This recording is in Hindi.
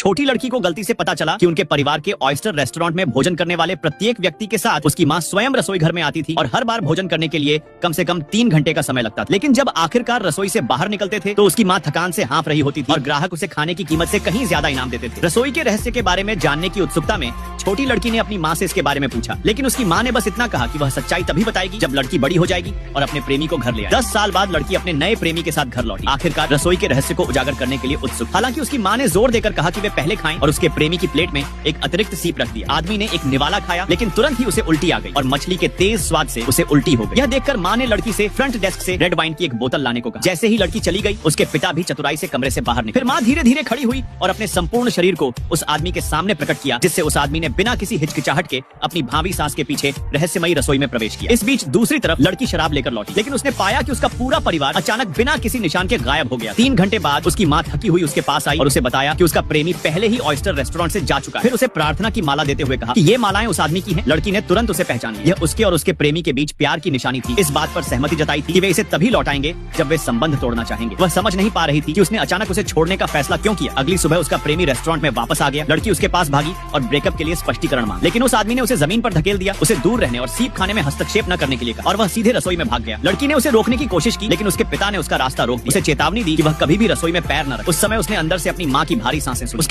छोटी लड़की को गलती से पता चला कि उनके परिवार के ऑयस्टर रेस्टोरेंट में भोजन करने वाले प्रत्येक व्यक्ति के साथ उसकी माँ स्वयं रसोई घर में आती थी और हर बार भोजन करने के लिए कम से कम 3 घंटे का समय लगता था। लेकिन जब आखिरकार रसोई से बाहर निकलते थे तो उसकी माँ थकान से हाँफ रही होती थी और ग्राहक उसे खाने की कीमत से कहीं ज्यादा इनाम देते थे। रसोई के रहस्य के बारे में जानने की उत्सुकता में छोटी लड़की ने अपनी माँ से इसके बारे में पूछा, लेकिन उसकी माँ ने बस इतना कहा कि वह सच्चाई तभी बताएगी जब लड़की बड़ी हो जाएगी और अपने प्रेमी को घर ले आए। 10 साल बाद लड़की अपने नए प्रेमी के साथ घर लौटी, आखिरकार रसोई के रहस्य को उजागर करने के लिए उत्सुक। हालांकि उसकी माँ ने जोर देकर कहा कि वे पहले खाएं और उसके प्रेमी की प्लेट में एक अतिरिक्त सीप रख दिया। आदमी ने एक निवाला खाया लेकिन तुरंत ही उसे उल्टी आ गई और मछली के तेज स्वाद से उसे उल्टी हो गई। यह देखकर माँ ने लड़की से फ्रंट डेस्क से रेड वाइन की एक बोतल लाने को कहा। जैसे ही लड़की चली गई उसके पिता भी चतुराई से कमरे से बाहर निकले। फिर माँ धीरे धीरे खड़ी हुई और अपने संपूर्ण शरीर को उस आदमी के सामने प्रकट किया, जिससे उस आदमी ने बिना किसी हिचकिचाहट के अपनी भावी सास के पीछे रहस्यमयी रसोई में प्रवेश किया। इस बीच दूसरी तरफ लड़की शराब लेकर लौटी, लेकिन उसने पाया कि उसका पूरा परिवार अचानक बिना किसी निशान के गायब हो गया। 3 घंटे बाद उसकी माँ थकी हुई उसके पास आई और उसे बताया कि उसका प्रेमी पहले ही ऑयस्टर रेस्टोरेंट से जा चुका है। फिर उसे प्रार्थना की माला देते हुए कहा कि ये मालाएं उस आदमी की हैं। लड़की ने तुरंत उसे पहचान लिया। यह उसके और उसके प्रेमी के बीच प्यार की निशानी थी। इस बात पर सहमति जताई थी कि वे इसे तभी लौटाएंगे जब वे संबंध तोड़ना चाहेंगे। वह समझ नहीं पा रही थी कि उसने अचानक उसे छोड़ने का फैसला क्यों किया। अगली सुबह उसका प्रेमी रेस्टोरेंट में वापस आ गया। लड़की उसके पास भागी और ब्रेकअप के लिए स्पष्टीकरण मांगा, लेकिन उस आदमी ने उसे जमीन पर धकेल दिया, उसे दूर रहने और सीप खाने में हस्तक्षेप न करने के लिए कहा और वह सीधे रसोई में भाग गया। लड़की ने उसे रोकने की कोशिश की, लेकिन उसके पिता ने उसका रास्ता रोक दिया। उसे चेतावनी दी कि वह कभी भी रसोई में पैर न रखे। उस समय उसने अंदर से अपनी माँ की भारी सांसें सुनी।